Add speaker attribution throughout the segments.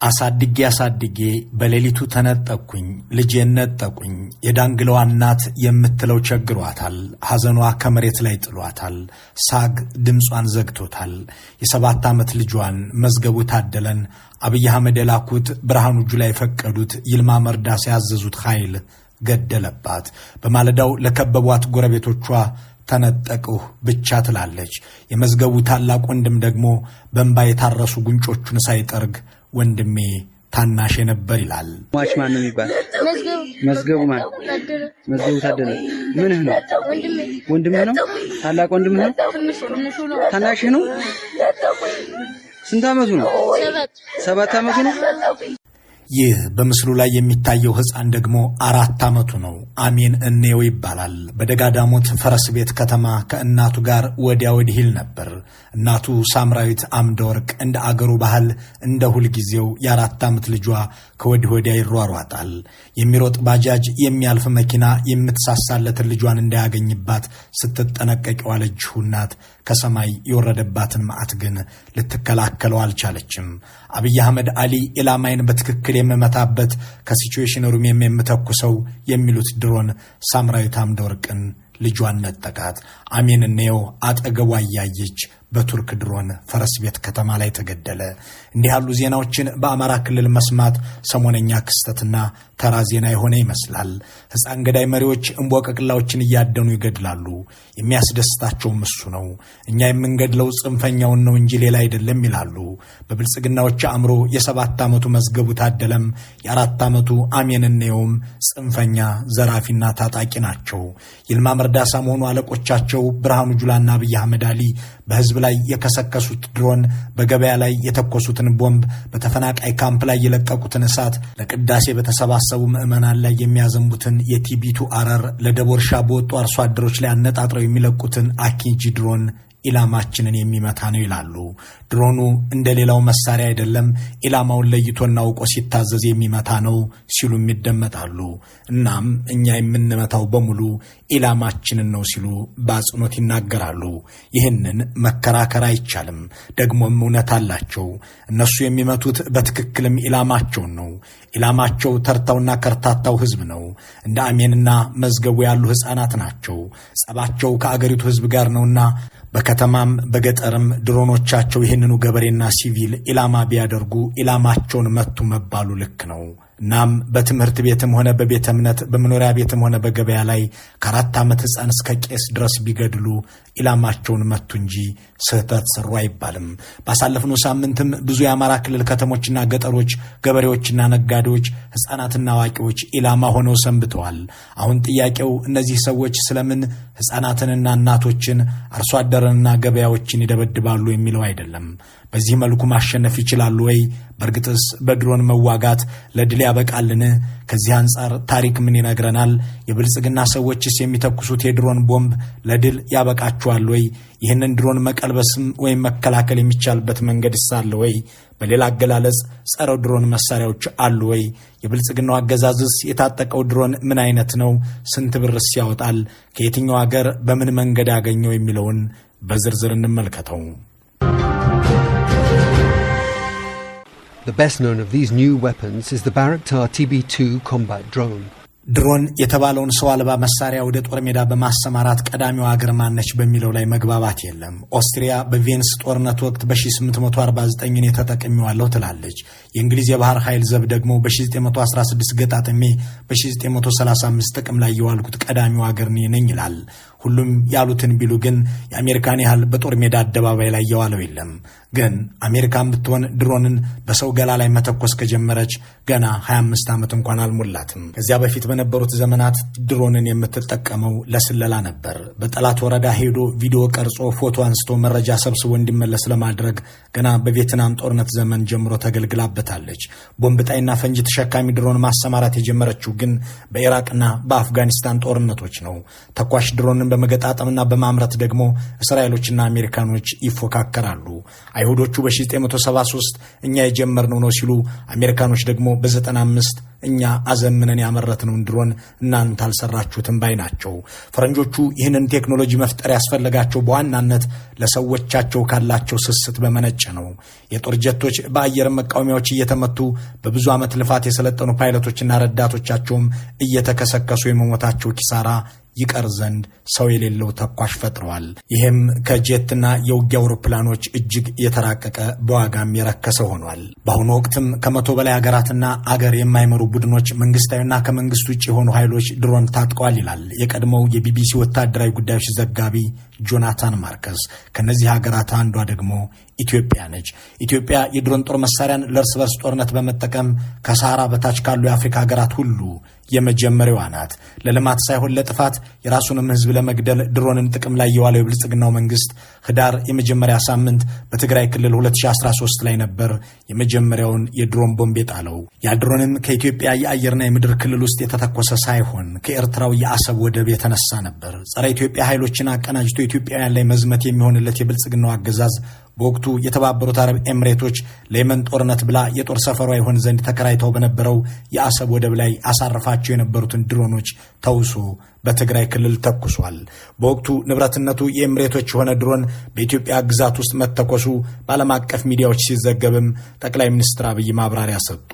Speaker 1: አሳድጌ በሌሊቱ ተነጠቅኩኝ ልጄን ነጠቁኝ የዳንግለዋ እናት የምትለው ቸግሯታል ሐዘኗ ከመሬት ላይ ጥሏታል ሳግ ድምጿን ዘግቶታል የ7 ዓመት ልጇን መዝገቡ ታደለን አብይ አህመድ የላኩት ብርሃኑ ጁላ የፈቀዱት ይልማ መርዳሳ ያዘዙት ኃይል ገደለባት በማለዳው ለከበቧት ጎረቤቶቿ ተነጠቅሁ ብቻ ትላለች የመዝገቡ ታላቅ ወንድም ደግሞ በእንባ የታረሱ ጉንጮቹን ሳይጠርግ ወንድሜ ታናሽ ነበር ይላል
Speaker 2: ማች ማን ነው የሚባል መዝገቡ ማን መዝገቡ ታደለ ምንህ ነው ወንድምህ ነው ታላቅ ወንድምህ ነው ታናሽ ነው ስንት ዓመቱ ነው 7 ዓመቱ ነው
Speaker 1: ይህ በምስሉ ላይ የሚታየው ሕፃን ደግሞ 4 ዓመቱ ነው አሜን እንየው ይባላል በደጋዳሞት ፈረስ ቤት ከተማ ከእናቱ ጋር ወዲያ ወዲህ ይል ነበር እናቱ ሳምራዊት አምደወርቅ እንደ አገሩ ባህል እንደ ሁል ጊዜው የ4 ዓመት ልጇ ከወዲህ ወዲያ ይሯሯጣል የሚሮጥ ባጃጅ የሚያልፍ መኪና የምትሳሳለት ልጇን እንዳያገኝባት ስትጠነቀቅ ዋለችው እናት ከሰማይ የወረደባትን ማዕት ግን ልትከላከለው አልቻለችም አብይ አህመድ አሊ ኢላማይን በትክክል የመመታበት ከሲቹዌሽን ሩም የምተኩሰው የሚሉት ድሮን ሳምራዊት አምደወርቅን ልጇን ነጠቃት አሜን እንየው አጠገቧ ያያየች በቱርክ ድሮን ፈረስ ቤት ከተማ ላይ ተገደለ እንዲህ ያሉ ዜናዎችን በአማራ ክልል መስማት ሰሞነኛ ክስተትና ተራ ዜና የሆነ ይመስላል ሕፃን ገዳይ መሪዎች እንቦቀቅላዎችን እያደኑ ይገድላሉ የሚያስደስታቸውም እሱ ነው እኛ የምንገድለው ጽንፈኛውን ነው እንጂ ሌላ አይደለም ይላሉ በብልጽግናዎች አእምሮ የ7 ዓመቱ መዝገቡ ታደለም የ4 ዓመቱ አሜን እንየውም ጽንፈኛ ዘራፊና ታጣቂ ናቸው ይልማ መርዳሳ መሆኑ አለቆቻቸው ብርሃኑ ጁላና አብይ አህመድ አሊ በህዝብ ላይ የከሰከሱት ድሮን በገበያ ላይ የተኮሱትን ቦምብ በተፈናቃይ ካምፕ ላይ የለቀቁትን እሳት ለቅዳሴ በተሰባሰቡ ምዕመናን ላይ የሚያዘንቡትን የቲቢቱ አረር ለደቦርሻ በወጡ አርሶ አደሮች ላይ አነጣጥረው የሚለቁትን አኪጂ ድሮን ኢላማችንን የሚመታ ነው ይላሉ ድሮኑ እንደሌላው መሳሪያ አይደለም ኢላማውን ለይቶና አውቆ ሲታዘዝ የሚመታ ነው ሲሉ ይደመጣሉ እናም እኛ የምንመታው በሙሉ ኢላማችንን ነው ሲሉ በአጽንኦት ይናገራሉ ይህንን መከራከር አይቻልም ደግሞም እውነት አላቸው እነሱ የሚመቱት በትክክልም ኢላማቸውን ነው ኢላማቸው ተርታውና ከርታታው ህዝብ ነው እንደ አሜንና መዝገቡ ያሉ ሕፃናት ናቸው ጸባቸው ከአገሪቱ ህዝብ ጋር ነውና በከተማም በገጠርም ድሮኖቻቸው ይህንኑ ገበሬና ሲቪል ኢላማ ቢያደርጉ ኢላማቸውን መቱ መባሉ ልክ ነው እናም በትምህርት ቤትም ሆነ በቤተ እምነት በመኖሪያ ቤትም ሆነ በገበያ ላይ ከ4 ዓመት ሕፃን እስከ ቄስ ድረስ ቢገድሉ ኢላማቸውን መቱ እንጂ ስህተት ሰሩ አይባልም ባሳለፍነው ሳምንትም ብዙ የአማራ ክልል ከተሞችና ገጠሮች ገበሬዎችና ነጋዴዎች ሕፃናትና አዋቂዎች ኢላማ ሆነው ሰንብተዋል አሁን ጥያቄው እነዚህ ሰዎች ስለምን ሕፃናትንና እናቶችን አርሶ አደርንና ገበያዎችን ይደበድባሉ የሚለው አይደለም በዚህ መልኩ ማሸነፍ ይችላሉ ወይ በርግጥስ በድሮን መዋጋት ለድል ያበቃልን ከዚህ አንፃር ታሪክ ምን ይነግረናል የብልጽግና ሰዎችስ የሚተኩሱት የድሮን ቦምብ ለድል ያበቃቸዋል ወይ ይህንን ድሮን መቀልበስም ወይም መከላከል የሚቻልበት መንገድ ይሳል ወይ በሌላ አገላለጽ ጸረ ድሮን መሳሪያዎች አሉ ወይ የብልጽግናው አገዛዝስ የታጠቀው ድሮን ምን አይነት ነው ስንት ብርስ ያወጣል ከየትኛው ሀገር በምን መንገድ ያገኘው የሚለውን በዝርዝር እንመልከተው
Speaker 3: The best known of these new weapons is the Bayraktar TB2 combat drone.
Speaker 1: ድሮን የተባለውን ሰው አልባ መሳሪያ ወደ ጦር ሜዳ በማሰማራት ቀዳሚው ሀገር ማነች በሚለው ላይ መግባባት የለም ኦስትሪያ በቬንስ ጦርነት ወቅት በ1849 የተጠቀመዋለሁ ትላለች የእንግሊዝ የባህር ኃይል ዘብ ደግሞ በ1916 ገጣጥሜ በ1935 ጥቅም ላይ የዋልኩት ቀዳሚው ሀገር ነኝ ይላል ሁሉም ያሉትን ቢሉ ግን የአሜሪካን ያህል በጦር ሜዳ አደባባይ ላይ የዋለው የለም ግን አሜሪካን ብትሆን ድሮንን በሰው ገላ ላይ መተኮስ ከጀመረች ገና 25 ዓመት እንኳን አልሞላትም ከዚያ በፊት በነበሩት ዘመናት ድሮንን የምትጠቀመው ለስለላ ነበር በጠላት ወረዳ ሄዶ ቪዲዮ ቀርጾ ፎቶ አንስቶ መረጃ ሰብስቦ እንዲመለስ ለማድረግ ገና በቪየትናም ጦርነት ዘመን ጀምሮ ተገልግላበታለች ቦምብ ጣይና ፈንጂ ተሸካሚ ድሮን ማሰማራት የጀመረችው ግን በኢራቅና በአፍጋኒስታን ጦርነቶች ነው ተኳሽ ድሮንን በመገጣጠምና በማምረት ደግሞ እስራኤሎችና አሜሪካኖች ይፎካከራሉ አይሁዶቹ በ1973 እኛ የጀመርነው ነው ሲሉ፣ አሜሪካኖች ደግሞ በ95 እኛ አዘምነን ያመረትነውን ድሮን እናንተ አልሰራችሁትም ባይ ናቸው። ፈረንጆቹ ይህንን ቴክኖሎጂ መፍጠር ያስፈለጋቸው በዋናነት ለሰዎቻቸው ካላቸው ስስት በመነጨ ነው። የጦር ጀቶች በአየር መቃወሚያዎች እየተመቱ በብዙ ዓመት ልፋት የሰለጠኑ ፓይለቶችና ረዳቶቻቸውም እየተከሰከሱ የመሞታቸው ኪሳራ ይቀር ዘንድ ሰው የሌለው ተኳሽ ፈጥረዋል። ይህም ከጄትና የውጊያ አውሮፕላኖች እጅግ የተራቀቀ በዋጋም የረከሰ ሆኗል። በአሁኑ ወቅትም ከ100 በላይ ሀገራትና አገር የማይመሩ ቡድኖች፣ መንግስታዊና ከመንግስት ውጭ የሆኑ ኃይሎች ድሮን ታጥቀዋል ይላል የቀድሞው የቢቢሲ ወታደራዊ ጉዳዮች ዘጋቢ ጆናታን ማርከስ። ከነዚህ ሀገራት አንዷ ደግሞ ኢትዮጵያ ነች። ኢትዮጵያ የድሮን ጦር መሳሪያን ለእርስ በርስ ጦርነት በመጠቀም ከሰሃራ በታች ካሉ የአፍሪካ ሀገራት ሁሉ የመጀመሪያዋ ናት። ለልማት ሳይሆን ለጥፋት የራሱንም ህዝብ ለመግደል ድሮንን ጥቅም ላይ የዋለው የብልጽግናው መንግስት ህዳር የመጀመሪያ ሳምንት በትግራይ ክልል 2013 ላይ ነበር የመጀመሪያውን የድሮን ቦምብ የጣለው። ያ ድሮንም ከኢትዮጵያ የአየርና የምድር ክልል ውስጥ የተተኮሰ ሳይሆን ከኤርትራው የአሰብ ወደብ የተነሳ ነበር። ጸረ ኢትዮጵያ ኃይሎችን አቀናጅቶ ኢትዮጵያውያን ላይ መዝመት የሚሆንለት የብልጽግናው አገዛዝ በወቅቱ የተባበሩት አረብ ኤምሬቶች ለየመን ጦርነት ብላ የጦር ሰፈሯ ይሆን ዘንድ ተከራይተው በነበረው የአሰብ ወደብ ላይ አሳርፋቸው የነበሩትን ድሮኖች ተውሶ በትግራይ ክልል ተኩሷል። በወቅቱ ንብረትነቱ የኤምሬቶች የሆነ ድሮን በኢትዮጵያ ግዛት ውስጥ መተኮሱ በዓለም አቀፍ ሚዲያዎች ሲዘገብም ጠቅላይ ሚኒስትር አብይ ማብራሪያ ሰጡ።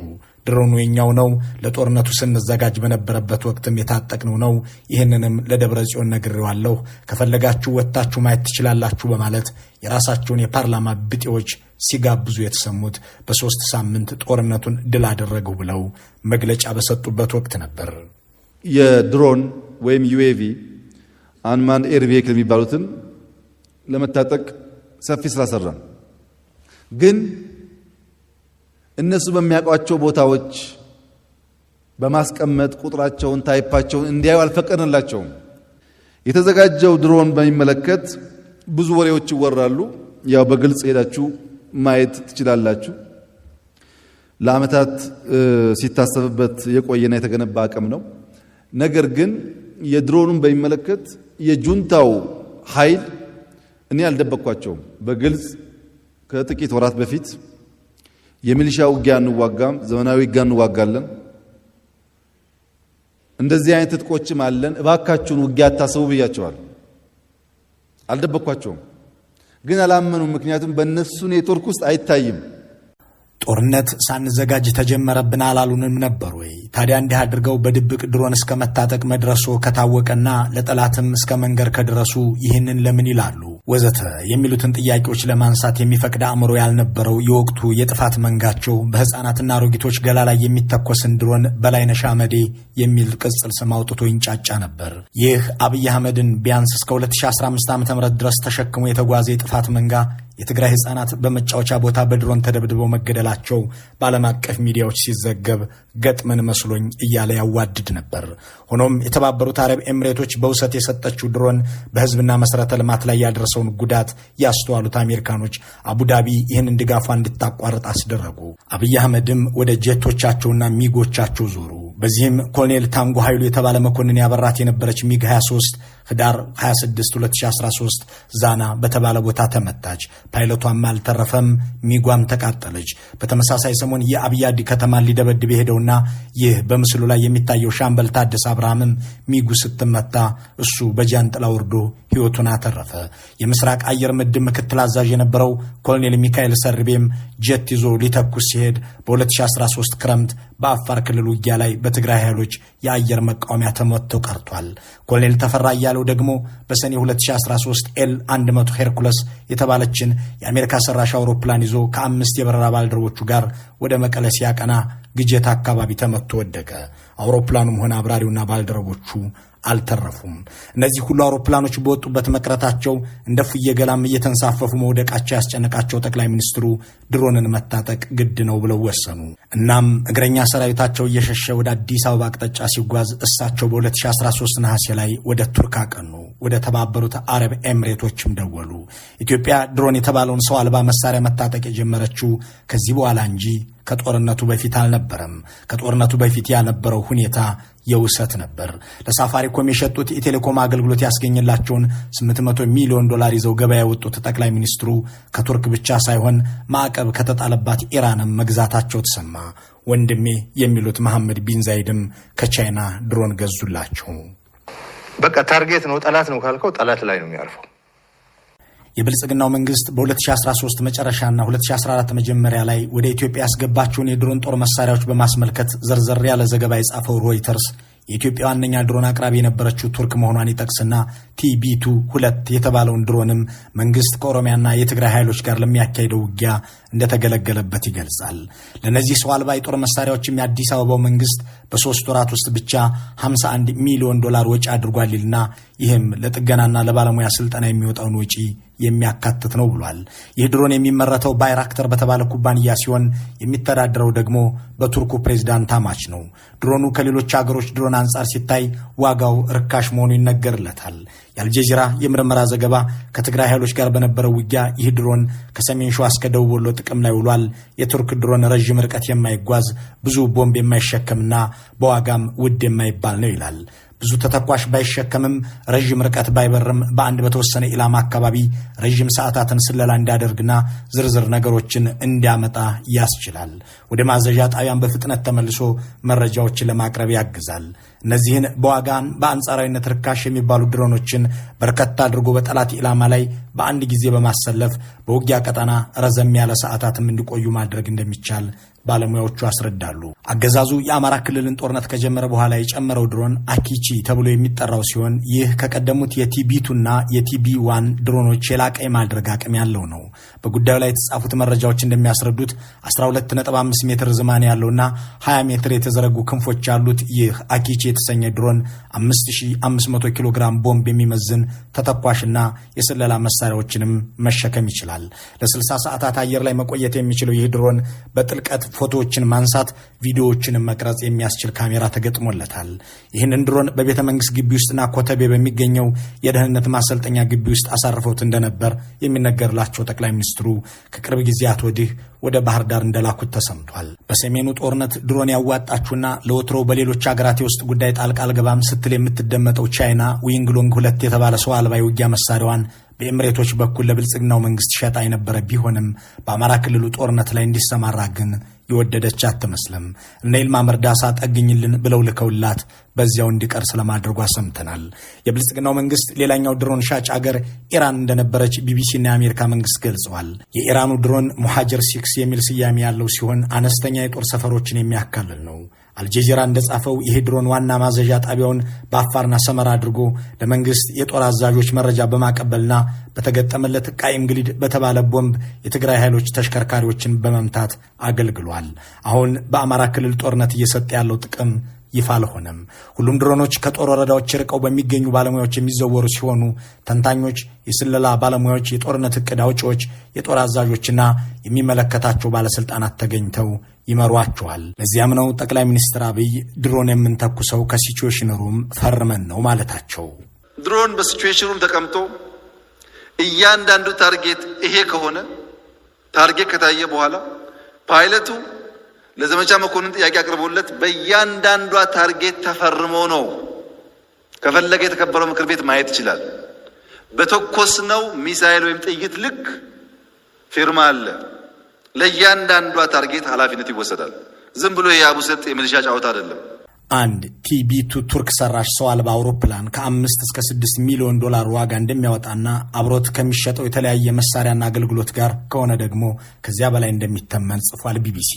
Speaker 1: ድሮኑ የኛው ነው፣ ለጦርነቱ ስንዘጋጅ በነበረበት ወቅትም የታጠቅነው ነው፣ ይህንንም ለደብረ ጽዮን ነግሬዋለሁ፣ ከፈለጋችሁ ወጥታችሁ ማየት ትችላላችሁ በማለት የራሳቸውን የፓርላማ ብጤዎች ሲጋብዙ የተሰሙት በ3 ሳምንት ጦርነቱን ድል አደረገው ብለው መግለጫ በሰጡበት ወቅት ነበር።
Speaker 4: የድሮን ወይም ዩኤቪ አንማን ኤር ቬሂክል የሚባሉትን ለመታጠቅ ሰፊ ስራ ሰራን። ግን እነሱ በሚያውቋቸው ቦታዎች በማስቀመጥ ቁጥራቸውን፣ ታይፓቸውን እንዲያዩ አልፈቀድንላቸውም። የተዘጋጀው ድሮን በሚመለከት ብዙ ወሬዎች ይወራሉ። ያው በግልጽ ሄዳችሁ ማየት ትችላላችሁ። ለዓመታት ሲታሰብበት የቆየና የተገነባ አቅም ነው። ነገር ግን የድሮኑን በሚመለከት የጁንታው ኃይል እኔ አልደበቅኳቸውም። በግልጽ ከጥቂት ወራት በፊት የሚሊሻ ውጊያ እንዋጋም፣ ዘመናዊ ውጊያ እንዋጋለን፣ እንደዚህ አይነት ትጥቆችም አለን፣ እባካችሁን ውጊያ አታስቡ ብያቸዋል። አልደበቅኳቸውም። ግን አላመኑም። ምክንያቱም በእነሱ ኔትወርክ ውስጥ አይታይም።
Speaker 1: ጦርነት ሳንዘጋጅ ተጀመረብን አላሉንም ነበር ወይ? ታዲያ እንዲህ አድርገው በድብቅ ድሮን እስከ መታጠቅ መድረሱ ከታወቀና ለጠላትም እስከ መንገር ከደረሱ ይህንን ለምን ይላሉ ወዘተ የሚሉትን ጥያቄዎች ለማንሳት የሚፈቅድ አእምሮ ያልነበረው የወቅቱ የጥፋት መንጋቸው በህፃናትና አሮጊቶች ገላ ላይ የሚተኮስን ድሮን በላይነሽ አመዴ የሚል ቅጽል ስም አውጥቶ ይንጫጫ ነበር። ይህ አብይ አህመድን ቢያንስ እስከ 2015 ዓ.ም ድረስ ተሸክሞ የተጓዘ የጥፋት መንጋ የትግራይ ህፃናት በመጫወቻ ቦታ በድሮን ተደብድበው መገደላቸው በዓለም አቀፍ ሚዲያዎች ሲዘገብ ገጥመን መስሎኝ እያለ ያዋድድ ነበር። ሆኖም የተባበሩት አረብ ኤምሬቶች በውሰት የሰጠችው ድሮን በህዝብና መሰረተ ልማት ላይ ያደረሰውን ጉዳት ያስተዋሉት አሜሪካኖች አቡዳቢ ይህንን ድጋፏ እንድታቋርጥ አስደረጉ። አብይ አህመድም ወደ ጄቶቻቸውና ሚጎቻቸው ዞሩ። በዚህም ኮሎኔል ታንጎ ኃይሉ የተባለ መኮንን ያበራት የነበረች ሚግ 23 ህዳር 26 2013 ዛና በተባለ ቦታ ተመታች። ፓይለቷም አልተረፈም፣ ሚጓም ተቃጠለች። በተመሳሳይ ሰሞን የአብያዲ ከተማን ሊደበድብ የሄደውና ይህ በምስሉ ላይ የሚታየው ሻምበል ታደሰ አብርሃምም ሚጉ ስትመታ እሱ በጃንጥላ ወርዶ ህይወቱን አተረፈ። የምስራቅ አየር ምድብ ምክትል አዛዥ የነበረው ኮሎኔል ሚካኤል ሰርቤም ጀት ይዞ ሊተኩስ ሲሄድ በ2013 ክረምት በአፋር ክልል ውጊያ ላይ በትግራይ ኃይሎች የአየር መቃወሚያ ተመትቶ ቀርቷል። ኮሎኔል ተፈራ እያለው ደግሞ በሰኔ 2013 ኤል 100 ሄርኩለስ የተባለችን የአሜሪካ ሰራሽ አውሮፕላን ይዞ ከ5 የበረራ ባልደረቦቹ ጋር ወደ መቀለ ሲያቀና ግጀት አካባቢ ተመትቶ ወደቀ። አውሮፕላኑም ሆነ አብራሪውና ባልደረቦቹ አልተረፉም። እነዚህ ሁሉ አውሮፕላኖች በወጡበት መቅረታቸው እንደ ፍየገላም እየተንሳፈፉ መውደቃቸው ያስጨነቃቸው ጠቅላይ ሚኒስትሩ ድሮንን መታጠቅ ግድ ነው ብለው ወሰኑ። እናም እግረኛ ሰራዊታቸው እየሸሸ ወደ አዲስ አበባ አቅጣጫ ሲጓዝ እሳቸው በ2013 ነሐሴ ላይ ወደ ቱርክ አቀኑ። ወደ ተባበሩት አረብ ኤምሬቶችም ደወሉ። ኢትዮጵያ ድሮን የተባለውን ሰው አልባ መሳሪያ መታጠቅ የጀመረችው ከዚህ በኋላ እንጂ ከጦርነቱ በፊት አልነበረም። ከጦርነቱ በፊት ያነበረው ሁኔታ የውሰት ነበር። ለሳፋሪኮም የሸጡት የቴሌኮም አገልግሎት ያስገኘላቸውን $800 ሚሊዮን ይዘው ገበያ የወጡት ጠቅላይ ሚኒስትሩ ከቱርክ ብቻ ሳይሆን ማዕቀብ ከተጣለባት ኢራንም መግዛታቸው ተሰማ። ወንድሜ የሚሉት መሐመድ ቢን ዛይድም ከቻይና ድሮን ገዙላቸው።
Speaker 5: በቃ ታርጌት ነው፣ ጠላት ነው ካልከው ጠላት ላይ ነው የሚያርፈው።
Speaker 1: የብልጽግናው መንግስት በ2013 መጨረሻና 2014 መጀመሪያ ላይ ወደ ኢትዮጵያ ያስገባቸውን የድሮን ጦር መሳሪያዎች በማስመልከት ዘርዘር ያለ ዘገባ የጻፈው ሮይተርስ የኢትዮጵያ ዋነኛ ድሮን አቅራቢ የነበረችው ቱርክ መሆኗን ይጠቅስና ቲቢቱ 2 የተባለውን ድሮንም መንግስት ከኦሮሚያና የትግራይ ኃይሎች ጋር ለሚያካሂደው ውጊያ እንደተገለገለበት ይገልጻል። ለነዚህ ሰው አልባ የጦር መሳሪያዎችም የአዲስ አበባው መንግስት በ3 ወራት ውስጥ ብቻ $51 ሚሊዮን ወጪ አድርጓልና ይህም ለጥገናና ለባለሙያ ስልጠና የሚወጣውን ወጪ የሚያካትት ነው ብሏል። ይህ ድሮን የሚመረተው ባይራክተር በተባለ ኩባንያ ሲሆን የሚተዳደረው ደግሞ በቱርኩ ፕሬዝዳንት አማች ነው። ድሮኑ ከሌሎች ሀገሮች ድሮን አንጻር ሲታይ ዋጋው ርካሽ መሆኑ ይነገርለታል። የአልጀዚራ የምርመራ ዘገባ ከትግራይ ኃይሎች ጋር በነበረው ውጊያ ይህ ድሮን ከሰሜን ሸዋ እስከ ደቡብ ወሎ ጥቅም ላይ ውሏል። የቱርክ ድሮን ረዥም ርቀት የማይጓዝ ብዙ ቦምብ የማይሸከምና በዋጋም ውድ የማይባል ነው ይላል። ብዙ ተተኳሽ ባይሸከምም ረዥም ርቀት ባይበርም በአንድ በተወሰነ ኢላማ አካባቢ ረዥም ሰዓታትን ስለላ እንዲያደርግና ዝርዝር ነገሮችን እንዲያመጣ ያስችላል። ወደ ማዘዣ ጣቢያን በፍጥነት ተመልሶ መረጃዎችን ለማቅረብ ያግዛል። እነዚህን በዋጋን በአንጻራዊነት ርካሽ የሚባሉ ድሮኖችን በርከት አድርጎ በጠላት ኢላማ ላይ በአንድ ጊዜ በማሰለፍ በውጊያ ቀጠና ረዘም ያለ ሰዓታትም እንዲቆዩ ማድረግ እንደሚቻል ባለሙያዎቹ ያስረዳሉ። አገዛዙ የአማራ ክልልን ጦርነት ከጀመረ በኋላ የጨመረው ድሮን አኪቺ ተብሎ የሚጠራው ሲሆን ይህ ከቀደሙት የቲቢቱና የቲቢ1 ድሮኖች የላቀ የማድረግ አቅም ያለው ነው። በጉዳዩ ላይ የተጻፉት መረጃዎች እንደሚያስረዱት 12.5 ሜትር ርዝማኔ ያለውና 20 ሜትር የተዘረጉ ክንፎች ያሉት ይህ አኪቺ የተሰኘ ድሮን 5500 ኪሎ ግራም ቦምብ የሚመዝን ተተኳሽና የስለላ መሳሪያዎችንም መሸከም ይችላል። ለ60 ሰዓታት አየር ላይ መቆየት የሚችለው ይህ ድሮን በጥልቀት ፎቶዎችን ማንሳት፣ ቪዲዮዎችን መቅረጽ የሚያስችል ካሜራ ተገጥሞለታል። ይህንን ድሮን በቤተ መንግስት ግቢ ውስጥና ኮተቤ በሚገኘው የደህንነት ማሰልጠኛ ግቢ ውስጥ አሳርፈውት እንደነበር የሚነገርላቸው ጠቅላይ ሚኒስትሩ ከቅርብ ጊዜያት ወዲህ ወደ ባህር ዳር እንደላኩት ተሰምቷል። በሰሜኑ ጦርነት ድሮን ያዋጣችሁና ለወትሮ በሌሎች ሀገራት የውስጥ ጉዳይ ጣልቃ አልገባም ስትል የምትደመጠው ቻይና ዊንግሎንግ 2 የተባለ ሰው አልባ የውጊያ መሳሪያዋን በኤምሬቶች በኩል ለብልጽግናው መንግስት ሸጣ የነበረ ቢሆንም በአማራ ክልሉ ጦርነት ላይ እንዲሰማራ ግን የወደደች አትመስልም። እነ ይልማ መርዳሳ ጠግኝልን ብለው ልከውላት በዚያው እንዲቀር ስለማድረጓ ሰምተናል። የብልጽግናው መንግስት ሌላኛው ድሮን ሻጭ አገር ኢራን እንደነበረች ቢቢሲና የአሜሪካ መንግስት ገልጸዋል። የኢራኑ ድሮን ሙሃጅር 6 የሚል ስያሜ ያለው ሲሆን አነስተኛ የጦር ሰፈሮችን የሚያካልል ነው። አልጀዚራ እንደጻፈው ይህ ድሮን ዋና ማዘዣ ጣቢያውን በአፋርና ሰመራ አድርጎ ለመንግስት የጦር አዛዦች መረጃ በማቀበልና በተገጠመለት ቃይም ግሊድ በተባለ ቦምብ የትግራይ ኃይሎች ተሽከርካሪዎችን በመምታት አገልግሏል። አሁን በአማራ ክልል ጦርነት እየሰጠ ያለው ጥቅም ይፋ አልሆነም። ሁሉም ድሮኖች ከጦር ወረዳዎች ርቀው በሚገኙ ባለሙያዎች የሚዘወሩ ሲሆኑ ተንታኞች፣ የስለላ ባለሙያዎች፣ የጦርነት እቅድ አውጪዎች፣ የጦር አዛዦችና የሚመለከታቸው ባለስልጣናት ተገኝተው ይመሯቸዋል። ለዚያም ነው ጠቅላይ ሚኒስትር አብይ ድሮን የምንተኩሰው ከሲቹዌሽን ሩም ፈርመን ነው ማለታቸው።
Speaker 6: ድሮን በሲቹዌሽን ሩም ተቀምጦ እያንዳንዱ ታርጌት ይሄ ከሆነ ታርጌት ከታየ በኋላ ፓይለቱ ለዘመቻ መኮንን ጥያቄ አቅርቦለት በእያንዳንዷ ታርጌት ተፈርሞ ነው። ከፈለገ የተከበረው ምክር ቤት ማየት ይችላል። በተኮስነው ሚሳኤል ወይም ጥይት ልክ ፊርማ አለ። ለእያንዳንዷ ታርጌት ኃላፊነት ይወሰዳል። ዝም ብሎ የአቡሰጥ የሚሊሻ ጫወታ አይደለም።
Speaker 1: አንድ ቲቢቱ ቱርክ ሰራሽ ሰው አልባ አውሮፕላን ከ5 እስከ $6 ሚሊዮን ዋጋ እንደሚያወጣና አብሮት ከሚሸጠው የተለያየ መሳሪያና አገልግሎት ጋር ከሆነ ደግሞ ከዚያ በላይ እንደሚተመን ጽፏል ቢቢሲ።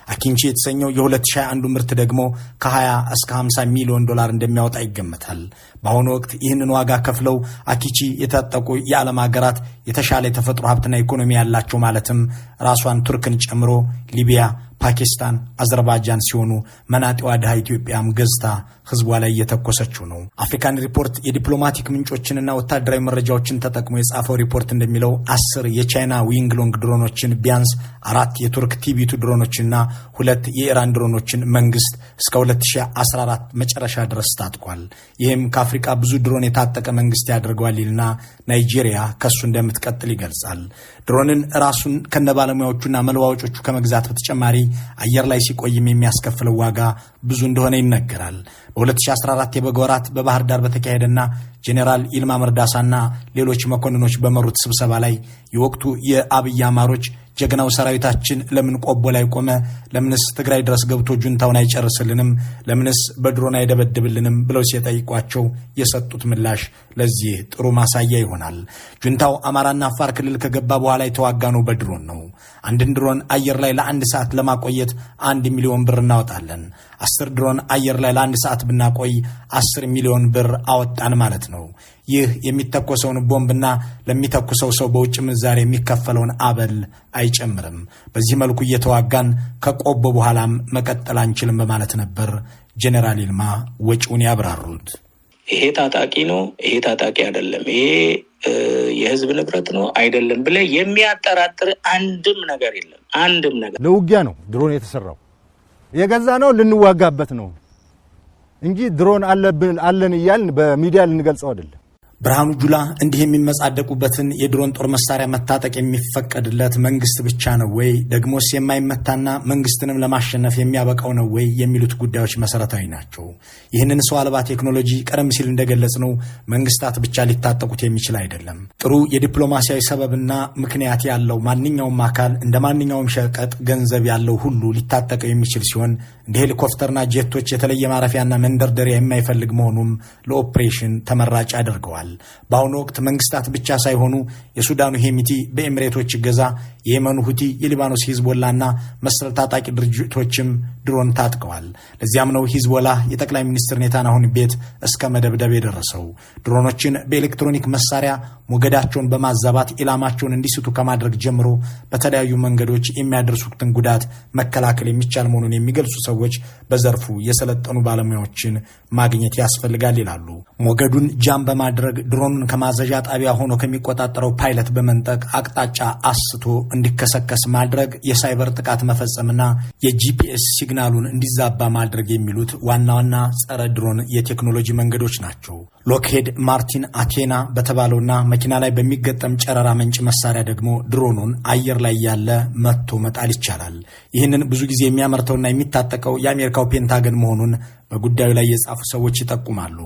Speaker 1: አኪንቺ የተሰኘው የ2021 ምርት ደግሞ ከ20 እስከ $50 ሚሊዮን እንደሚያወጣ ይገመታል። በአሁኑ ወቅት ይህንን ዋጋ ከፍለው አኪቺ የታጠቁ የዓለም ሀገራት የተሻለ የተፈጥሮ ሀብትና ኢኮኖሚ ያላቸው ማለትም ራሷን ቱርክን ጨምሮ ሊቢያ፣ ፓኪስታን፣ አዘርባይጃን ሲሆኑ መናጢዋ ድሃ ኢትዮጵያም ገዝታ ህዝቧ ላይ እየተኮሰችው ነው። አፍሪካን ሪፖርት የዲፕሎማቲክ ምንጮችንና ወታደራዊ መረጃዎችን ተጠቅሞ የጻፈው ሪፖርት እንደሚለው 10 የቻይና ዊንግሎንግ ድሮኖችን፣ ቢያንስ 4 የቱርክ ቲቢቱ ድሮኖችና 2 የኢራን ድሮኖችን መንግስት እስከ 2014 መጨረሻ ድረስ ታጥቋል። ይህም ከአፍሪካ ብዙ ድሮን የታጠቀ መንግስት ያደርገዋል ይልና ናይጄሪያ ከሱ እንደምትቀጥል ይገልጻል። ድሮንን ራሱን ከነባለሙያዎቹና መለዋወጮቹ ከመግዛት በተጨማሪ አየር ላይ ሲቆይም የሚያስከፍለው ዋጋ ብዙ እንደሆነ ይነገራል። በ2014 የበጋ ወራት በባህር ዳር በተካሄደና ጄኔራል ይልማ መርዳሳና ሌሎች መኮንኖች በመሩት ስብሰባ ላይ የወቅቱ የአብይ አማሮች ጀግናው ሰራዊታችን ለምን ቆቦ ላይ ቆመ? ለምንስ ትግራይ ድረስ ገብቶ ጁንታውን አይጨርስልንም? ለምንስ በድሮን አይደበድብልንም? ብለው ሲጠይቋቸው የሰጡት ምላሽ ለዚህ ጥሩ ማሳያ ይሆናል። ጁንታው አማራና አፋር ክልል ከገባ በኋላ የተዋጋነው በድሮን ነው። አንድን ድሮን አየር ላይ ለ1 ሰዓት ለማቆየት 1 ሚሊዮን ብር እናወጣለን። 10 ድሮን አየር ላይ ለ1 ሰዓት ብናቆይ 10 ሚሊዮን ብር አወጣን ማለት ነው። ይህ የሚተኮሰውን ቦምብና ለሚተኩሰው ሰው በውጭ ምንዛሬ የሚከፈለውን አበል አይጨምርም። በዚህ መልኩ እየተዋጋን ከቆቦ በኋላም መቀጠል አንችልም በማለት ነበር ጄኔራል ይልማ ወጪውን ያብራሩት።
Speaker 7: ይሄ ታጣቂ ነው፣ ይሄ ታጣቂ አይደለም፣ ይሄ የህዝብ ንብረት ነው አይደለም ብለ የሚያጠራጥር አንድም ነገር የለም። አንድም ነገር
Speaker 8: ለውጊያ ነው ድሮን የተሰራው። የገዛ ነው ልንዋጋበት ነው እንጂ ድሮን አለን እያልን በሚዲያ ልንገልጸው አይደለም።
Speaker 1: ብርሃኑ ጁላ እንዲህ የሚመጻደቁበትን የድሮን ጦር መሳሪያ መታጠቅ የሚፈቀድለት መንግስት ብቻ ነው ወይ? ደግሞስ የማይመታና መንግስትንም ለማሸነፍ የሚያበቃው ነው ወይ? የሚሉት ጉዳዮች መሰረታዊ ናቸው። ይህንን ሰው አልባ ቴክኖሎጂ ቀደም ሲል እንደገለጽነው መንግስታት ብቻ ሊታጠቁት የሚችል አይደለም። ጥሩ የዲፕሎማሲያዊ ሰበብና ምክንያት ያለው ማንኛውም አካል እንደ ማንኛውም ሸቀጥ ገንዘብ ያለው ሁሉ ሊታጠቀው የሚችል ሲሆን እንደ ሄሊኮፕተርና ጄቶች የተለየ ማረፊያና መንደርደሪያ የማይፈልግ መሆኑም ለኦፕሬሽን ተመራጭ ያደርገዋል። በአሁኑ ወቅት መንግስታት ብቻ ሳይሆኑ የሱዳኑ ሄሚቲ በኤሚሬቶች እገዛ፣ የየመኑ ሁቲ፣ የሊባኖስ ሂዝቦላና መሰል ታጣቂ ድርጅቶችም ድሮን ታጥቀዋል። ለዚያም ነው ሂዝቦላ የጠቅላይ ሚኒስትር ኔታንያሁን ቤት እስከ መደብደብ የደረሰው። ድሮኖችን በኤሌክትሮኒክ መሳሪያ ሞገዳቸውን በማዛባት ኢላማቸውን እንዲስቱ ከማድረግ ጀምሮ በተለያዩ መንገዶች የሚያደርሱትን ጉዳት መከላከል የሚቻል መሆኑን የሚገልጹ ሰዎች በዘርፉ የሰለጠኑ ባለሙያዎችን ማግኘት ያስፈልጋል ይላሉ። ሞገዱን ጃም በማድረግ ድሮኑን ከማዘዣ ጣቢያ ሆኖ ከሚቆጣጠረው ፓይለት በመንጠቅ አቅጣጫ አስቶ እንዲከሰከስ ማድረግ፣ የሳይበር ጥቃት መፈጸምና የጂፒኤስ ሲግናሉን እንዲዛባ ማድረግ የሚሉት ዋና ዋና ጸረ ድሮን የቴክኖሎጂ መንገዶች ናቸው። ሎክሄድ ማርቲን አቴና በተባለውና መኪና ላይ በሚገጠም ጨረራ መንጭ መሳሪያ ደግሞ ድሮኑን አየር ላይ ያለ መጥቶ መጣል ይቻላል። ይህንን ብዙ ጊዜ የሚያመርተውና የሚታጠቀው የአሜሪካው ፔንታገን መሆኑን በጉዳዩ ላይ የጻፉ ሰዎች ይጠቁማሉ።